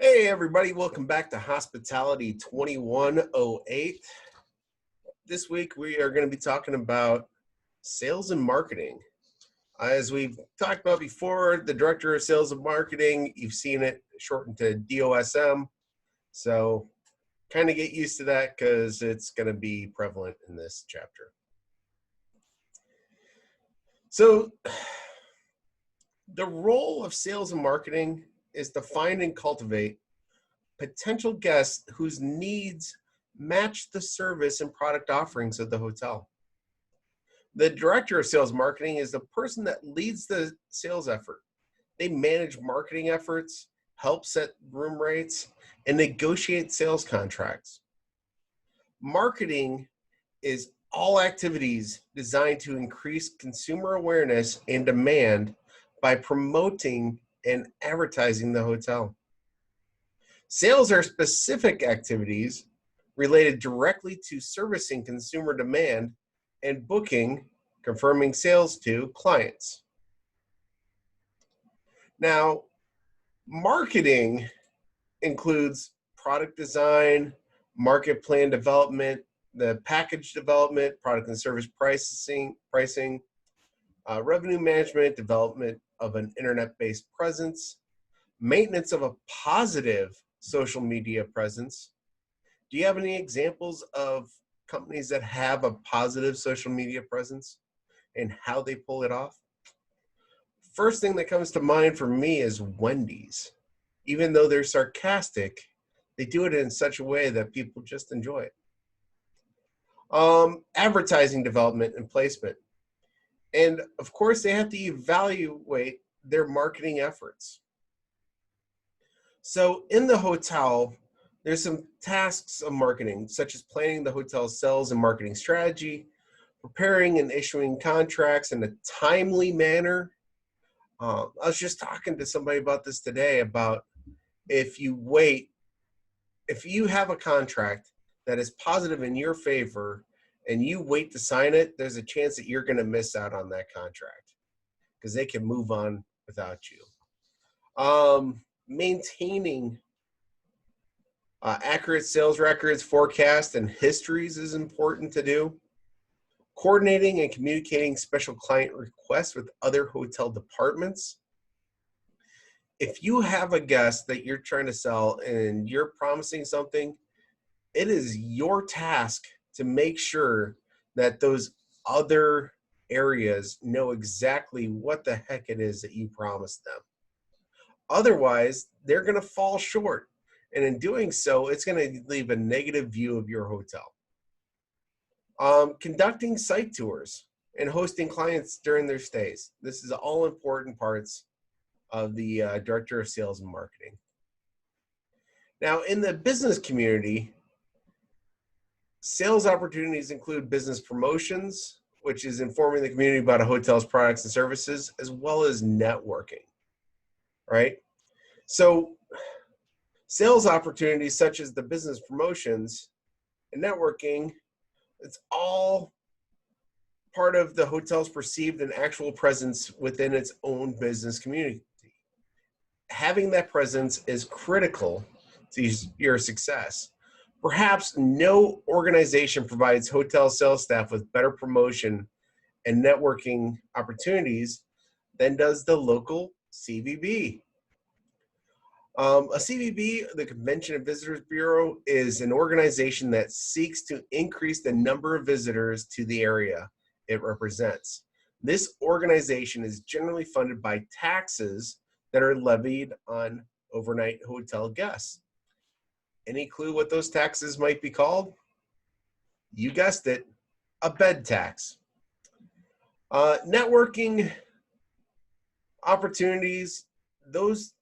Hey everybody, welcome back to Hospitality 2108. This week we are going to be talking about sales and marketing. As we've talked about before, the Director of Sales and Marketing, you've seen it shortened to DOSM. So kind of get used to that because it's going to be prevalent in this chapter. So the role of sales and marketing is to find and cultivate potential guests whose needs match the service and product offerings of the hotel. The Director of Sales Marketing is the person that leads the sales effort. They manage marketing efforts, help set room rates, and negotiate sales contracts. Marketing is all activities designed to increase consumer awareness and demand by promoting and advertising the hotel. Sales are specific activities related directly to servicing consumer demand and booking, confirming sales to clients. Now, marketing includes product design, market plan development, the package development, product and service pricing, revenue management, development of an internet-based presence, maintenance of a positive social media presence. Do you have any examples of companies that have a positive social media presence and how they pull it off? First thing that comes to mind for me is Wendy's. Even though they're sarcastic, they do it in such a way that people just enjoy it. Advertising development and placement. And of course, they have to evaluate their marketing efforts. So in the hotel, there's some tasks of marketing, such as planning the hotel's sales and marketing strategy, preparing and issuing contracts in a timely manner. I was just talking to somebody about this today about if you have a contract that is positive in your favor and you wait to sign it, there's a chance that you're going to miss out on that contract because they can move on without you. Maintaining accurate sales records, forecasts, and histories is important to do. Coordinating and communicating special client requests with other hotel departments. If you have a guest that you're trying to sell and you're promising something, it is your task to make sure that those other areas know exactly what the heck it is that you promised them. Otherwise, they're going to fall short. And in doing so, it's going to leave a negative view of your hotel. Conducting site tours and hosting clients during their stays. This is all important parts of the Director of Sales and Marketing. Now, in the business community, sales opportunities include business promotions, which is informing the community about a hotel's products and services, as well as networking, right? So sales opportunities such as the business promotions and networking, it's all part of the hotel's perceived and actual presence within its own business community. Having that presence is critical to your success. Perhaps no organization provides hotel sales staff with better promotion and networking opportunities than does the local CVB. A CVB, the Convention and Visitors Bureau, is an organization that seeks to increase the number of visitors to the area it represents. This organization is generally funded by taxes that are levied on overnight hotel guests. Any clue what those taxes might be called? You guessed it, a bed tax. Networking opportunities, those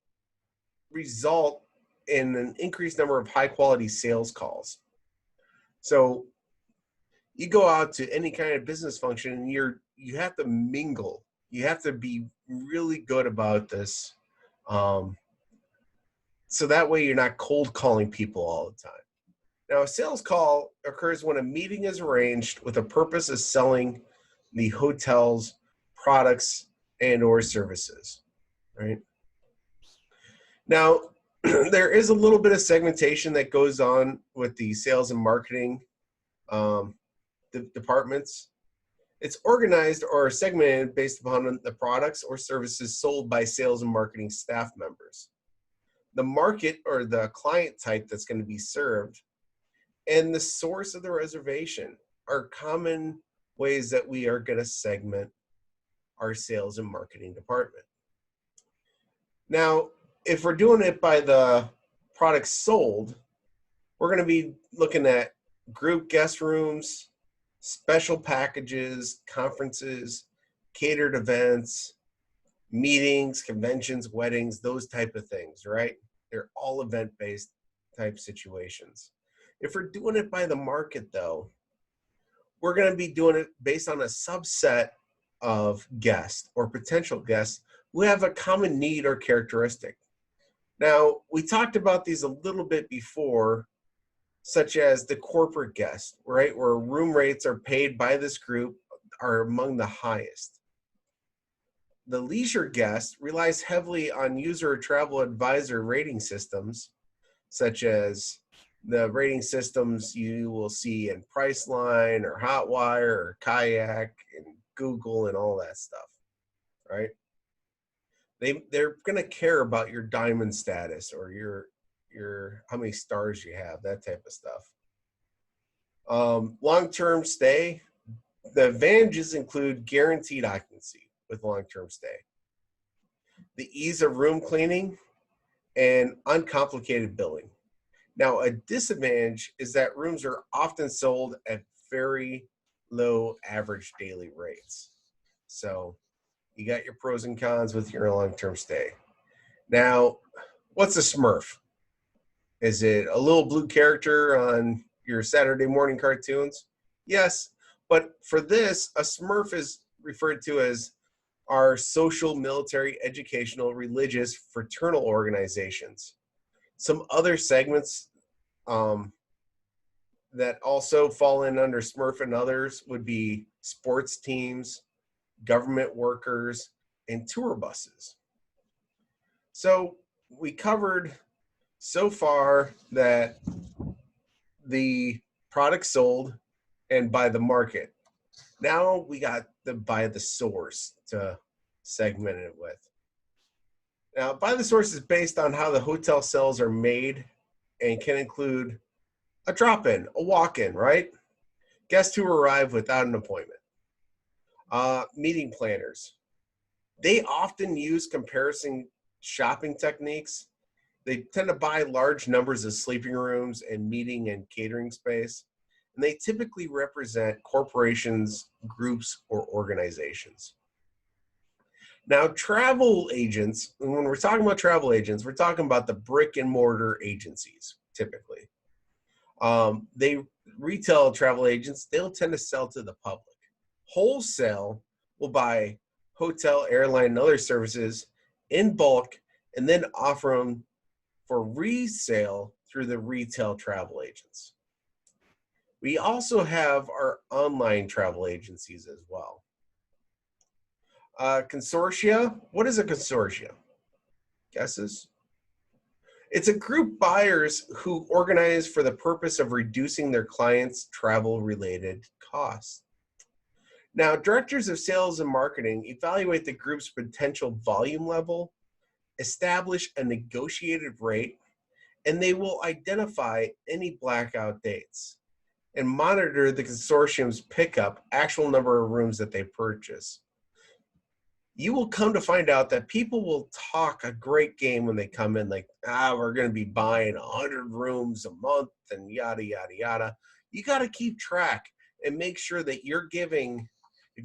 result in an increased number of high quality sales calls. So you go out to any kind of business function and you have to mingle. You have to be really good about this. So that way you're not cold calling people all the time. Now, a sales call occurs when a meeting is arranged with a purpose of selling the hotel's products and or services, right? Now, there is a little bit of segmentation that goes on with the sales and marketing departments. It's organized or segmented based upon the products or services sold by sales and marketing staff members, the market or the client type that's going to be served, and the source of the reservation are common ways that we are going to segment our sales and marketing department. Now, if we're doing it by the products sold, we're going to be looking at group guest rooms, special packages, conferences, catered events, meetings, conventions, weddings, those type of things, right? They're all event-based type situations. If we're doing it by the market, though, we're going to be doing it based on a subset of guests or potential guests who have a common need or characteristic. Now, we talked about these a little bit before, such as the corporate guest, right, where room rates are paid by this group are among the highest. The leisure guest relies heavily on user or travel advisor rating systems, such as the rating systems you will see in Priceline or Hotwire or Kayak and Google and all that stuff, right? They're going to care about your diamond status or your how many stars you have, that type of stuff. Long-term stay, the advantages include guaranteed occupancy with long-term stay, the ease of room cleaning, and uncomplicated billing. Now, a disadvantage is that rooms are often sold at very low average daily rates. So you got your pros and cons with your long-term stay. Now, what's a Smurf? Is it a little blue character on your Saturday morning cartoons? Yes, but for this, a Smurf is referred to as our social, military, educational, religious, fraternal organizations. Some other segments that also fall in under Smurf and others would be sports teams, government workers, and tour buses. So we covered so far that the product sold and by the market. Now we got the by the source to segment it with. Now, by the source is based on how the hotel sales are made and can include a drop-in, a walk-in, right? Guests who arrive without an appointment. Meeting planners. They often use comparison shopping techniques. They tend to buy large numbers of sleeping rooms and meeting and catering space. And they typically represent corporations, groups, or organizations. Now, travel agents, and when we're talking about travel agents, we're talking about the brick and mortar agencies, typically. They retail travel agents, they'll tend to sell to the public. Wholesale will buy hotel, airline, and other services in bulk and then offer them for resale through the retail travel agents. We also have our online travel agencies as well. Consortia, what is a consortia? Guesses? It's a group buyers who organize for the purpose of reducing their clients' travel-related costs. Now, directors of sales and marketing evaluate the group's potential volume level, establish a negotiated rate, and they will identify any blackout dates and monitor the consortium's pickup actual number of rooms that they purchase. You will come to find out that people will talk a great game when they come in, like, we're going to be buying 100 rooms a month and yada, yada, yada. You got to keep track and make sure that if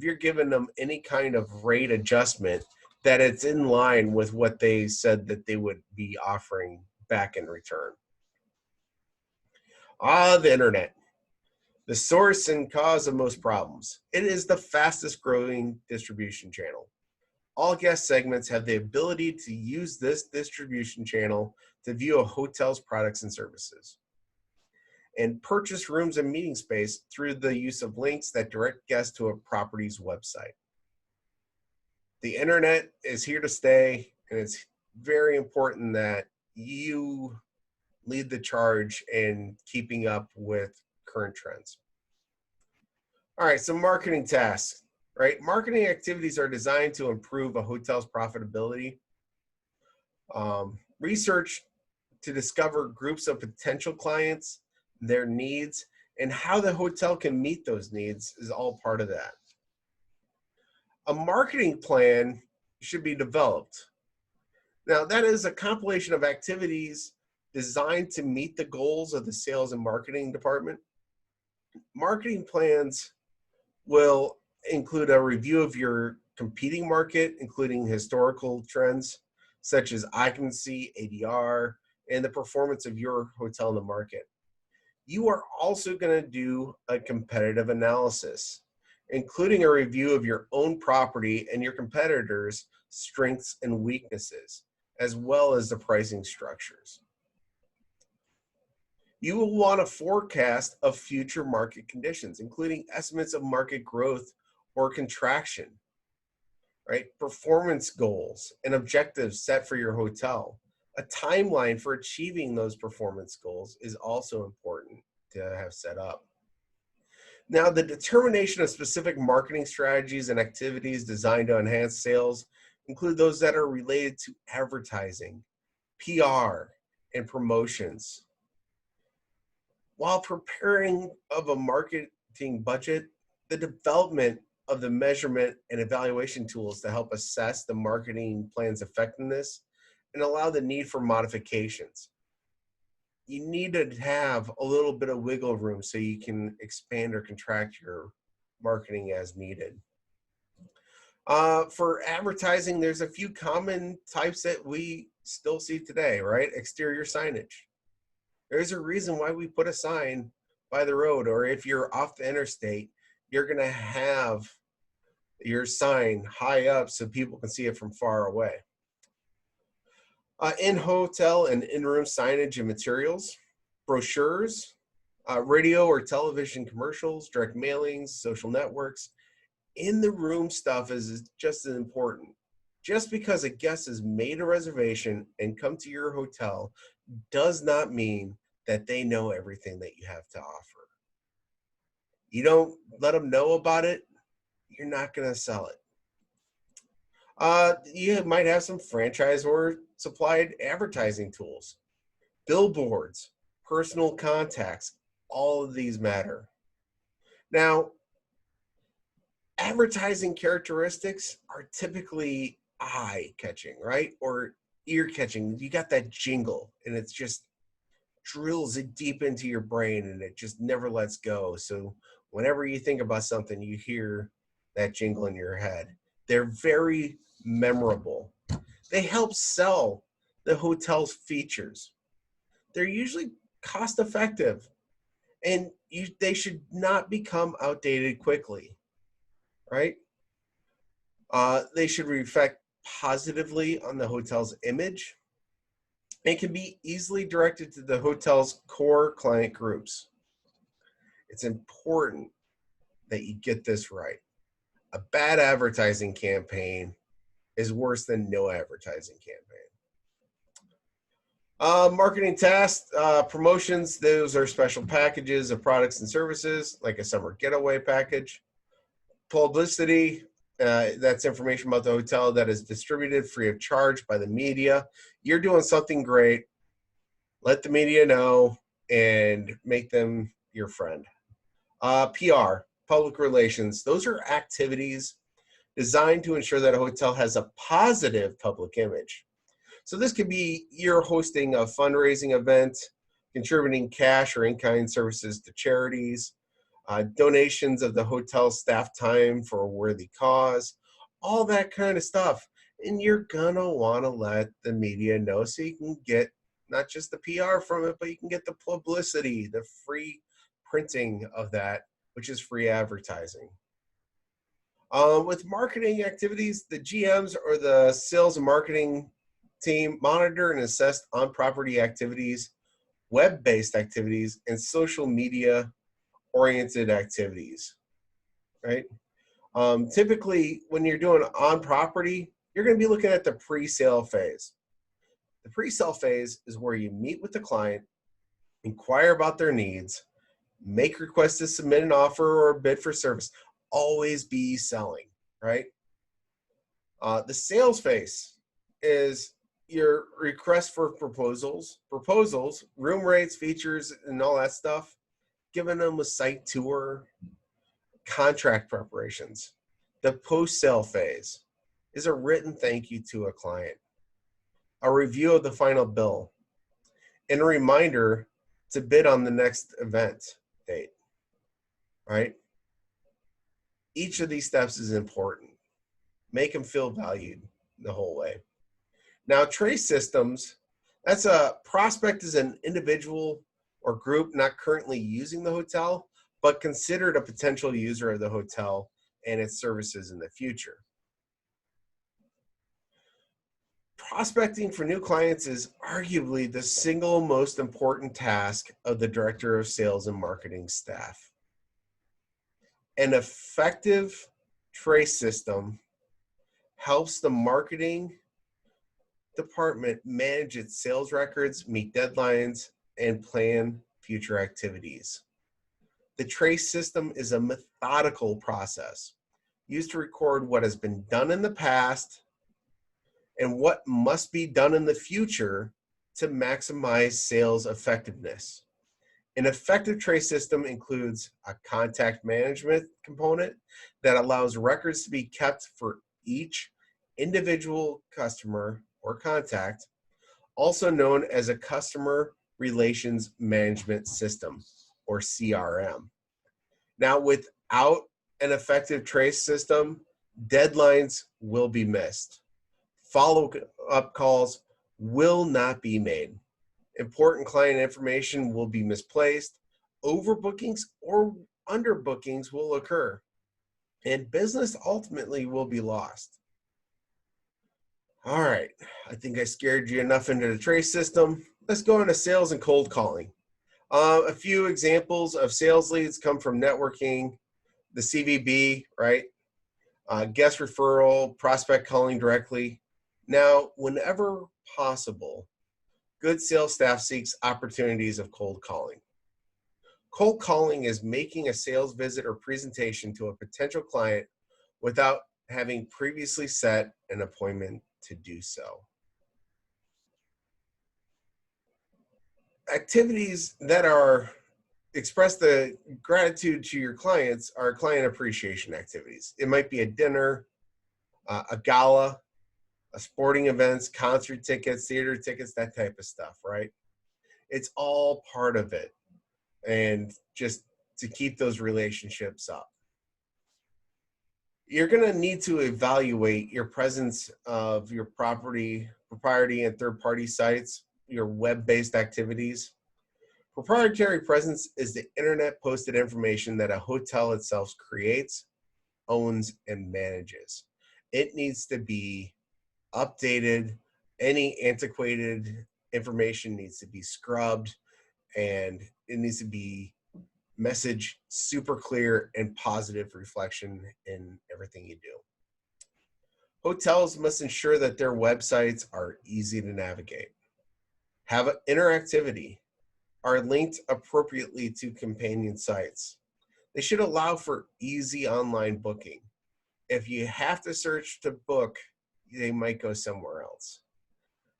you're giving them any kind of rate adjustment, that it's in line with what they said that they would be offering back in return. The internet, the source and cause of most problems. It is the fastest growing distribution channel. All guest segments have the ability to use this distribution channel to view a hotel's products and services and purchase rooms and meeting space through the use of links that direct guests to a property's website. The internet is here to stay, and it's very important that you lead the charge in keeping up with current trends. All right, some marketing tasks, right? Marketing activities are designed to improve a hotel's profitability. Research to discover groups of potential clients, their needs, and how the hotel can meet those needs is all part of that. A marketing plan should be developed. Now, that is a compilation of activities designed to meet the goals of the sales and marketing department. Marketing plans will include a review of your competing market, including historical trends such as occupancy, ADR, and the performance of your hotel in the market. You are also going to do a competitive analysis, including a review of your own property and your competitors' strengths and weaknesses, as well as the pricing structures. You will want a forecast of future market conditions, including estimates of market growth or contraction, right? Performance goals and objectives set for your hotel. A timeline for achieving those performance goals is also important to have set up. Now, the determination of specific marketing strategies and activities designed to enhance sales include those that are related to advertising, PR, and promotions. While preparing of a marketing budget, the development of the measurement and evaluation tools to help assess the marketing plan's effectiveness and allow the need for modifications. You need to have a little bit of wiggle room so you can expand or contract your marketing as needed. For advertising, there's a few common types that we still see today, right? Exterior signage. There's a reason why we put a sign by the road, or if you're off the interstate, you're going to have your sign high up so people can see it from far away. In-hotel and in-room signage and materials, brochures, radio or television commercials, direct mailings, social networks. In-the-room stuff is just as important. Just because a guest has made a reservation and come to your hotel does not mean that they know everything that you have to offer. You don't let them know about it, you're not going to sell it. You might have some franchise or supplied advertising tools, billboards, personal contacts, all of these matter. Now, advertising characteristics are typically eye-catching, right? Or ear-catching. You got that jingle, and it's just drills it deep into your brain, and it just never lets go. So whenever you think about something, you hear that jingle in your head. They're very memorable. They help sell the hotel's features. They're usually cost-effective, and they should not become outdated quickly, right? They should reflect positively on the hotel's image and can be easily directed to the hotel's core client groups. It's important that you get this right. A bad advertising campaign is worse than no advertising campaign. Marketing tasks, promotions, those are special packages of products and services, like a summer getaway package. Publicity, that's information about the hotel that is distributed free of charge by the media. You're doing something great. Let the media know and make them your friend. PR, public relations, those are activities designed to ensure that a hotel has a positive public image. So this could be you're hosting a fundraising event, contributing cash or in-kind services to charities, donations of the hotel staff time for a worthy cause, all that kind of stuff. And you're gonna wanna let the media know so you can get not just the PR from it, but you can get the publicity, the free printing of that, which is free advertising. With marketing activities, the GMs or the sales and marketing team monitor and assess on-property activities, web-based activities, and social media-oriented activities, right? Typically, when you're doing on-property, you're going to be looking at the pre-sale phase. The pre-sale phase is where you meet with the client, inquire about their needs, make requests to submit an offer or a bid for service. Always be selling, right? The sales phase is your request for proposals, room rates, features, and all that stuff, giving them a site tour, contract preparations. The post-sale phase is a written thank you to a client, a review of the final bill, and a reminder to bid on the next event date, right? Each of these steps is important. Make them feel valued the whole way. Now, trace systems, that's a prospect is an individual or group not currently using the hotel, but considered a potential user of the hotel and its services in the future. Prospecting for new clients is arguably the single most important task of the Director of Sales and Marketing staff. An effective trace system helps the marketing department manage its sales records, meet deadlines, and plan future activities. The trace system is a methodical process used to record what has been done in the past and what must be done in the future to maximize sales effectiveness. An effective trace system includes a contact management component that allows records to be kept for each individual customer or contact, also known as a customer relations management system or CRM. Now, without an effective trace system, deadlines will be missed. Follow-up calls will not be made. Important client information will be misplaced. Overbookings or underbookings will occur, and business ultimately will be lost. All right, I think I scared you enough into the trace system. Let's go into sales and cold calling. A few examples of sales leads come from networking, the CVB, right? Guest referral, prospect calling directly. Now, whenever possible, good sales staff seeks opportunities of cold calling. Cold calling is making a sales visit or presentation to a potential client without having previously set an appointment to do so. Activities that are express the gratitude to your clients are client appreciation activities. It might be a dinner, a gala, a sporting events, concert tickets, theater tickets, that type of stuff, right? It's all part of it, and just to keep those relationships up. You're going to need to evaluate your presence of your proprietary and third-party sites, your web-based activities. Proprietary presence is the internet posted information that a hotel itself creates, owns, and manages. It needs to be updated. Any antiquated information needs to be scrubbed, and it needs to be message super clear and positive reflection in everything you do. Hotels must ensure that their websites are easy to navigate, have interactivity, are linked appropriately to companion sites. They should allow for easy online booking. If you have to search to book, they might go somewhere else.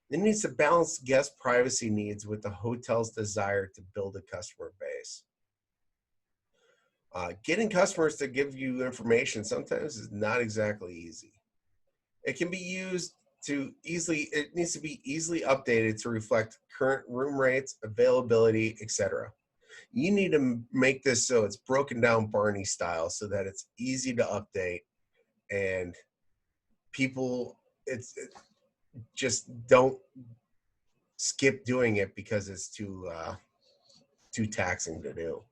It needs to balance guest privacy needs with the hotel's desire to build a customer base. Getting customers to give you information sometimes is not exactly easy. It can be used it needs to be easily updated to reflect current room rates, availability, etc. You need to make this so it's broken down Barney style so that it's easy to update, and people just don't skip doing it because it's too taxing to do.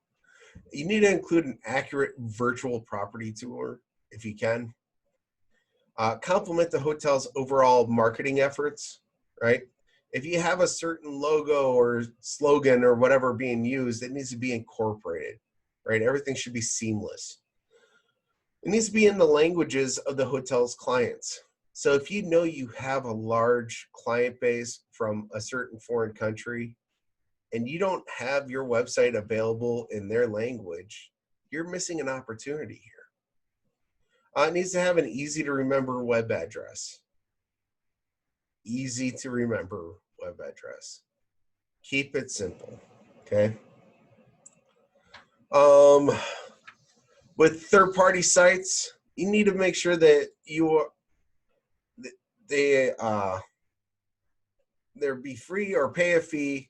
You need to include an accurate virtual property tour if you can. Complement the hotel's overall marketing efforts, right? If you have a certain logo or slogan or whatever being used, it needs to be incorporated, right? Everything should be seamless. It needs to be in the languages of the hotel's clients. So if you know you have a large client base from a certain foreign country and you don't have your website available in their language, you're missing an opportunity here. It needs to have an easy to remember web address. Easy to remember web address. Keep it simple, okay? With third-party sites, you need to make sure that there be free or pay a fee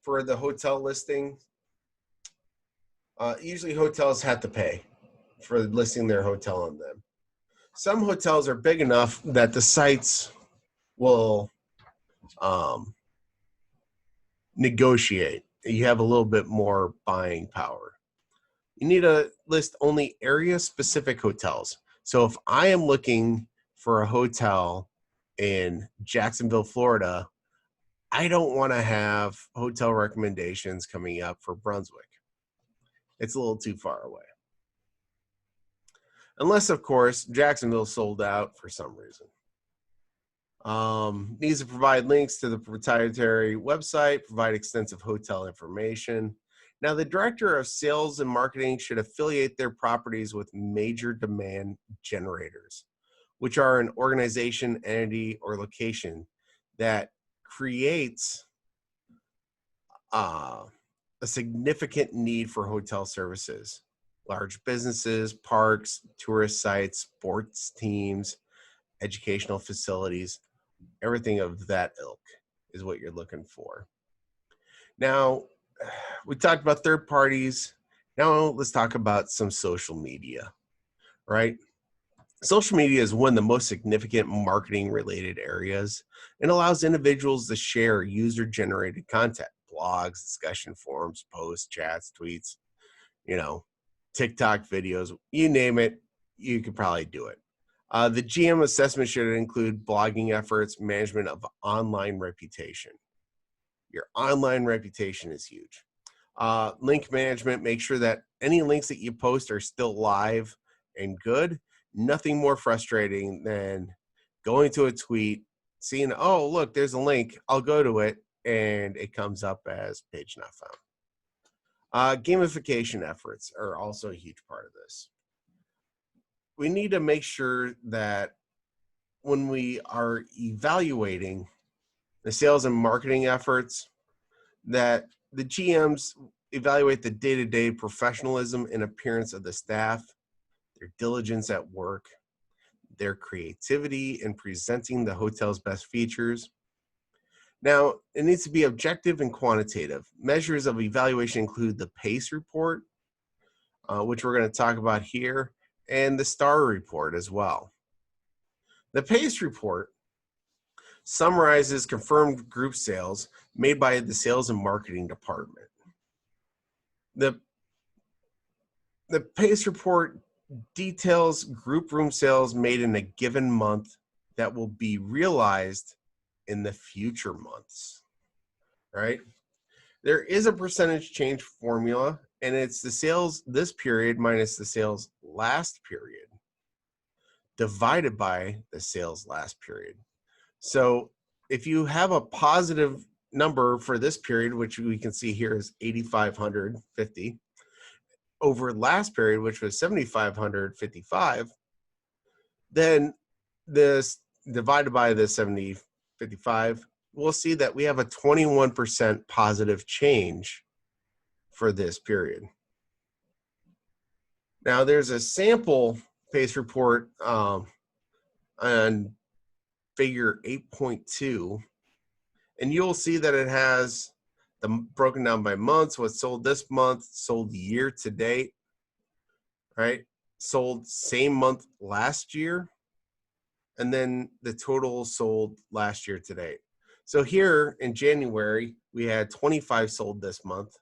for the hotel listing. Usually hotels have to pay for listing their hotel on them. Some hotels are big enough that the sites will negotiate. You have a little bit more buying power. You need to list only area-specific hotels. So if I am looking for a hotel in Jacksonville, Florida, I don't want to have hotel recommendations coming up for Brunswick. It's a little too far away. Unless, of course, Jacksonville sold out for some reason. Needs to provide links to the proprietary website, provide extensive hotel information. Now, the director of sales and marketing should affiliate their properties with major demand generators, which are an organization, entity, or location that creates a significant need for hotel services. Large businesses, parks, tourist sites, sports teams, educational facilities, everything of that ilk is what you're looking for. Now, we talked about third parties. Now let's talk about some social media, right? Social media is one of the most significant marketing related areas and allows individuals to share user generated content, blogs, discussion forums, posts, chats, tweets, TikTok videos, you name it, you could probably do it. The GM assessment should include blogging efforts, management of online reputation. Your online reputation is huge. Link management, make sure that any links that you post are still live and good. Nothing more frustrating than going to a tweet, seeing, oh, look, there's a link. I'll go to it, and it comes up as page not found. Gamification efforts are also a huge part of this. We need to make sure that when we are evaluating the sales and marketing efforts, that the GMs evaluate the day-to-day professionalism and appearance of the staff, their diligence at work, their creativity in presenting the hotel's best features. Now, it needs to be objective and quantitative. Measures of evaluation include the PACE report, which we're going to talk about here, and the STAR report as well. The PACE report summarizes confirmed group sales made by the sales and marketing department. The PACE report details group room sales made in a given month that will be realized in the future months, right? There is a percentage change formula, and it's the sales this period minus the sales last period divided by the sales last period. So if you have a positive number for this period, which we can see here is 8,550, over last period, which was 7,555, then this divided by the 7,055, we'll see that we have a 21% positive change for this period. Now, there's a sample PACE report on figure 8.2, and you'll see that it has them broken down by months, what's sold this month, sold year to date, right? Sold same month last year, and then the total sold last year to date. So here in January, we had 25 sold this month.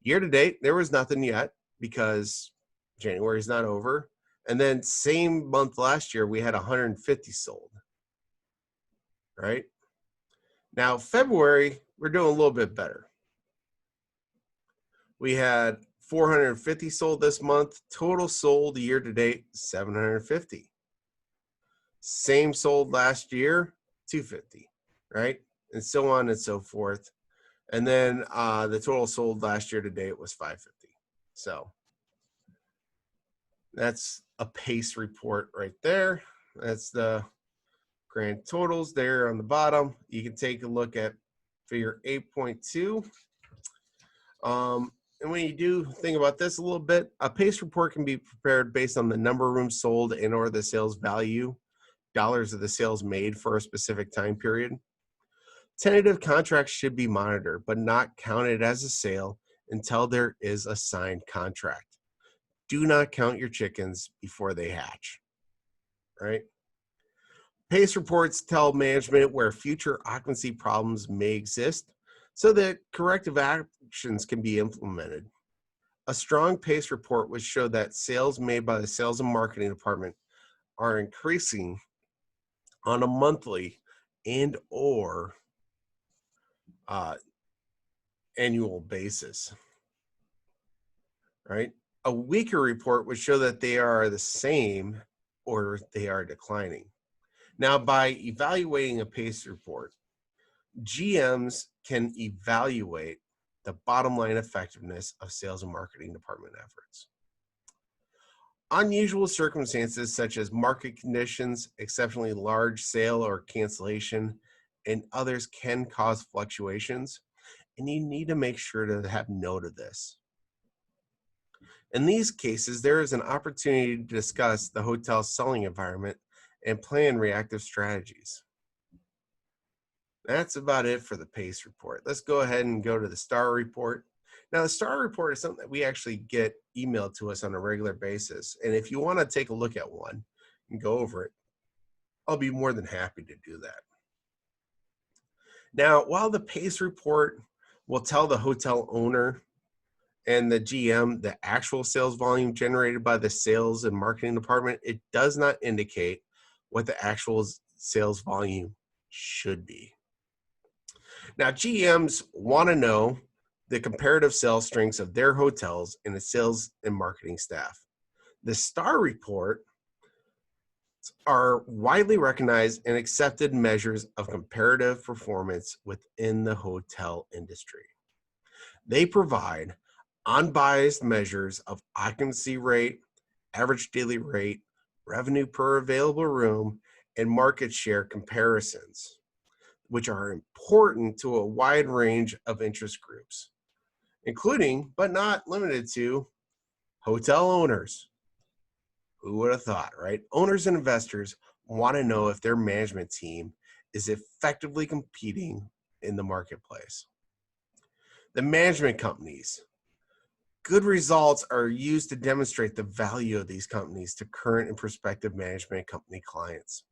Year to date, there was nothing yet because January is not over. And then same month last year, we had 150 sold, right? Now, February, we're doing a little bit better. We had 450 sold this month. Total sold year to date, 750. Same sold last year, 250, right? And so on and so forth. And then the total sold last year to date was 550. So that's a pace report right there. That's the grand totals there on the bottom. You can take a look at figure 8.2. And when you do think about this a little bit, a pace report can be prepared based on the number of rooms sold and or the sales value, dollars of the sales made for a specific time period. Tentative contracts should be monitored, but not counted as a sale until there is a signed contract. Do not count your chickens before they hatch, right? Pace reports tell management where future occupancy problems may exist so that corrective actions can be implemented. A strong pace report would show that sales made by the sales and marketing department are increasing on a monthly and or annual basis, right? A weaker report would show that they are the same or they are declining. Now, by evaluating a pace report, GMs can evaluate the bottom line effectiveness of sales and marketing department efforts. Unusual circumstances such as market conditions, exceptionally large sale or cancellation, and others can cause fluctuations, and you need to make sure to have note of this. In these cases, there is an opportunity to discuss the hotel's selling environment and plan reactive strategies. That's about it for the PACE report. Let's go ahead and go to the STAR report. Now, the STAR report is something that we actually get emailed to us on a regular basis. And if you want to take a look at one and go over it, I'll be more than happy to do that. Now, while the PACE report will tell the hotel owner and the GM the actual sales volume generated by the sales and marketing department, it does not indicate what the actual sales volume should be. Now, GMs want to know the comparative sales strengths of their hotels and the sales and marketing staff. The STAR report are widely recognized and accepted measures of comparative performance within the hotel industry. They provide unbiased measures of occupancy rate, average daily rate, revenue per available room, and market share comparisons, which are important to a wide range of interest groups, including, but not limited to, hotel owners. Who would have thought, right? Owners and investors want to know if their management team is effectively competing in the marketplace. The management companies. Good results are used to demonstrate the value of these companies to current and prospective management company clients.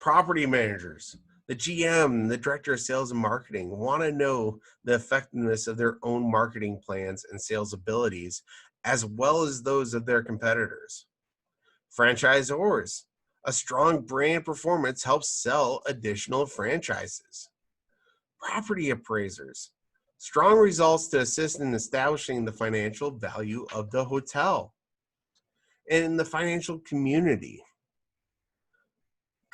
Property managers, the GM, the director of sales and marketing want to know the effectiveness of their own marketing plans and sales abilities, as well as those of their competitors. Franchisors, a strong brand performance helps sell additional franchises. Property appraisers, strong results to assist in establishing the financial value of the hotel. And in the financial community,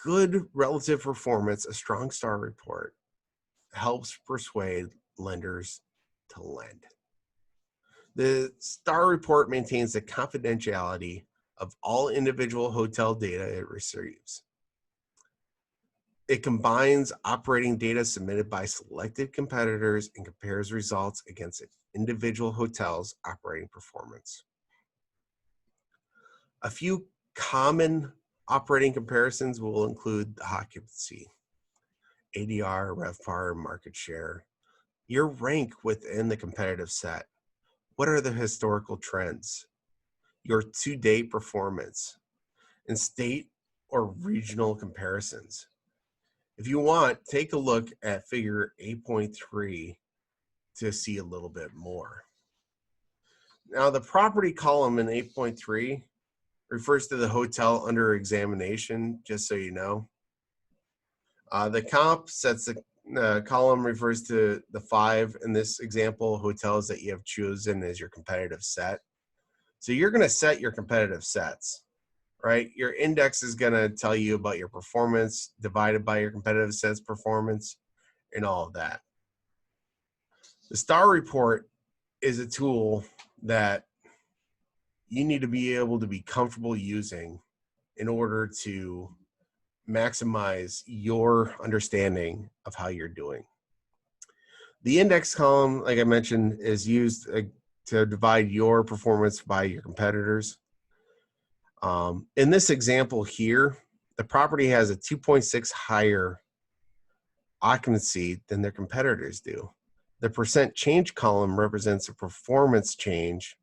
good relative performance, a strong STAR report, helps persuade lenders to lend. The STAR report maintains the confidentiality of all individual hotel data it receives. It combines operating data submitted by selected competitors and compares results against individual hotels' operating performance. A few common operating comparisons will include the occupancy, ADR, RevPAR, market share, your rank within the competitive set. What are the historical trends? Your to-date performance, and state or regional comparisons. If you want, take a look at figure 8.3 to see a little bit more. Now, the property column in 8.3 refers to the hotel under examination, just so you know. The comp sets the column refers to the 5, in this example, hotels that you have chosen as your competitive set. So you're going to set your competitive sets, right? Your index is going to tell you about your performance divided by your competitive set's performance and all of that. The star report is a tool that you need to be able to be comfortable using in order to maximize your understanding of how you're doing. The index column, like I mentioned, is used to divide your performance by your competitors. In this example here, the property has a 2.6 higher occupancy than their competitors do. The percent change column represents a performance change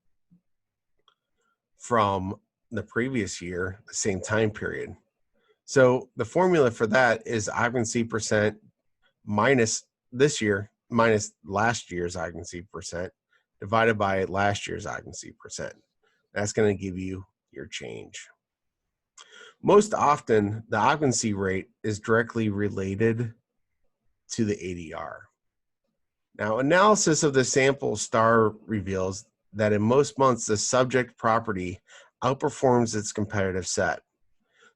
from the previous year, the same time period. So the formula for that is occupancy percent minus this year minus last year's occupancy percent divided by last year's occupancy percent. That's going to give you your change. Most often, the occupancy rate is directly related to the ADR. Now, analysis of the sample star reveals that in most months, the subject property outperforms its competitive set.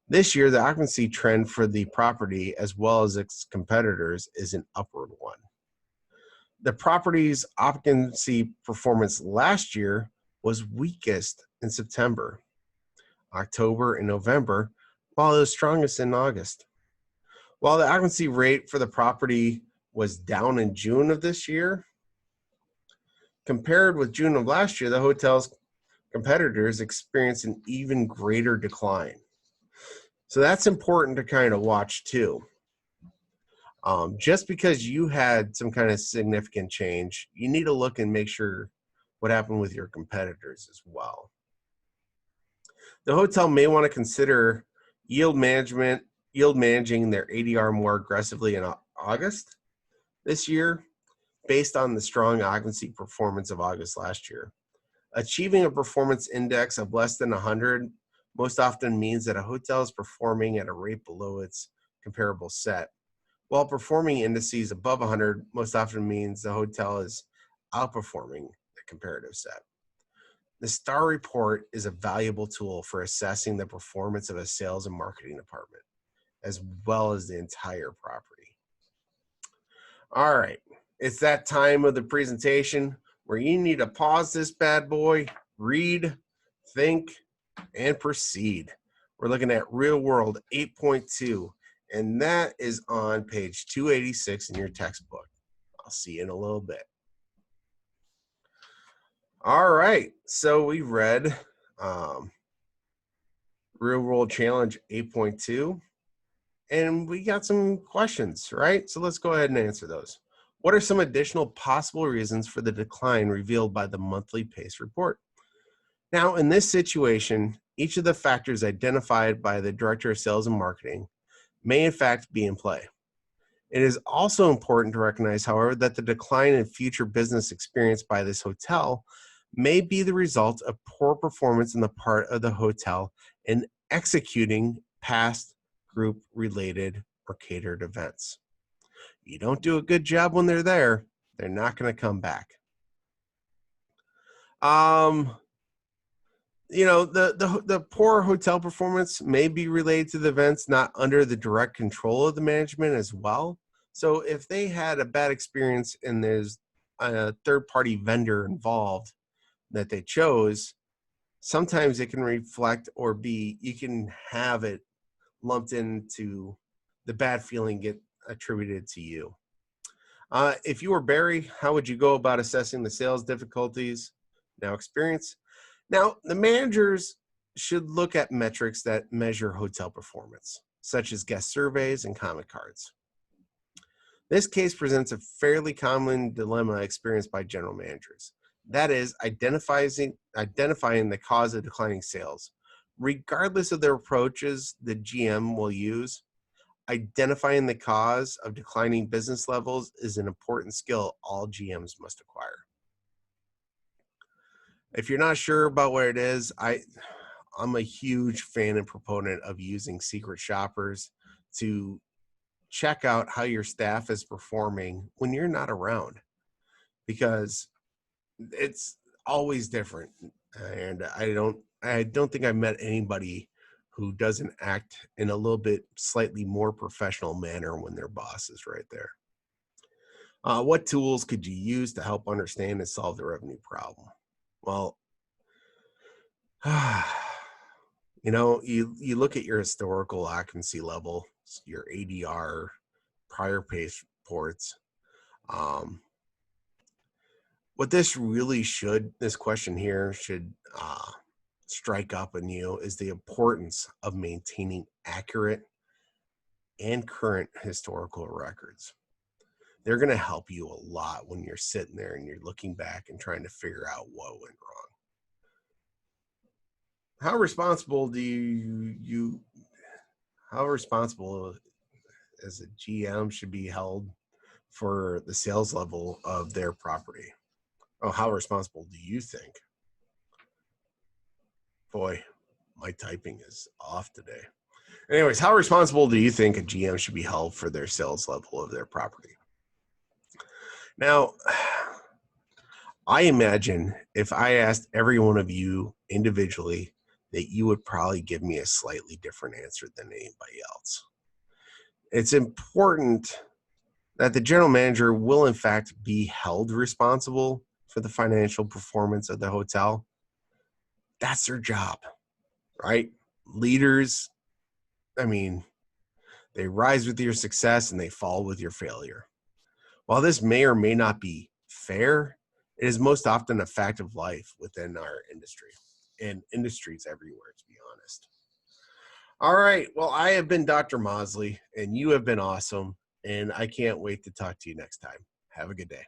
This year, the occupancy trend for the property as well as its competitors is an upward one. The property's occupancy performance last year was weakest in September, October, and November, while it was strongest in August. While the occupancy rate for the property was down in June of this year, compared with June of last year, the hotel's competitors experienced an even greater decline. So that's important to kind of watch too. Just because you had some kind of significant change, you need to look and make sure what happened with your competitors as well. The hotel may want to consider yield managing their ADR more aggressively in August this year based on the strong occupancy performance of August last year. Achieving a performance index of less than 100 most often means that a hotel is performing at a rate below its comparable set, while performing indices above 100 most often means the hotel is outperforming the comparative set. The STAR report is a valuable tool for assessing the performance of a sales and marketing department, as well as the entire property. All right, it's that time of the presentation where you need to pause this bad boy, read, think, and proceed. We're looking at Real World 8.2, and that is on page 286 in your textbook. I'll see you in a little bit. All right, so we read Real World Challenge 8.2, and we got some questions, right? So let's go ahead and answer those. What are some additional possible reasons for the decline revealed by the monthly PACE report? Now, in this situation, each of the factors identified by the Director of Sales and Marketing may in fact be in play. It is also important to recognize, however, that the decline in future business experienced by this hotel may be the result of poor performance on the part of the hotel in executing past group-related or catered events. You don't do a good job when they're there, they're not going to come back. You know, the poor hotel performance may be related to the events not under the direct control of the management as well. So if they had a bad experience and there's a third-party vendor involved that they chose, sometimes it can reflect or be, you can have it lumped into the bad feeling get attributed to you. If you were Barry, how would you go about assessing the sales difficulties now experienced? Now, the managers should look at metrics that measure hotel performance, such as guest surveys and comment cards. This case presents a fairly common dilemma experienced by general managers. That is, identifying the cause of declining sales. Regardless of their approaches the GM will use, identifying the cause of declining business levels is an important skill all GMs must acquire. If you're not sure about what it is, I'm a huge fan and proponent of using secret shoppers to check out how your staff is performing when you're not around, because it's always different. And I don't think I've met anybody who doesn't act in a little bit slightly more professional manner when their boss is right there. What tools could you use to help understand and solve the revenue problem? Well, you look at your historical occupancy level, your ADR, prior pay reports. What this question here should strike up in you is the importance of maintaining accurate and current historical records. They're going to help you a lot when you're sitting there and you're looking back and trying to figure out what went wrong. How responsible as a GM should be held for the sales level of their property? Oh, how responsible do you think? Boy, my typing is off today. Anyways, how responsible do you think a GM should be held for their sales level of their property? Now, I imagine if I asked every one of you individually, that you would probably give me a slightly different answer than anybody else. It's important that the general manager will in fact be held responsible for the financial performance of the hotel. That's their job, right? Leaders, they rise with your success and they fall with your failure. While this may or may not be fair, it is most often a fact of life within our industry and industries everywhere, to be honest. All right. Well, I have been Dr. Mosley, and you have been awesome, and I can't wait to talk to you next time. Have a good day.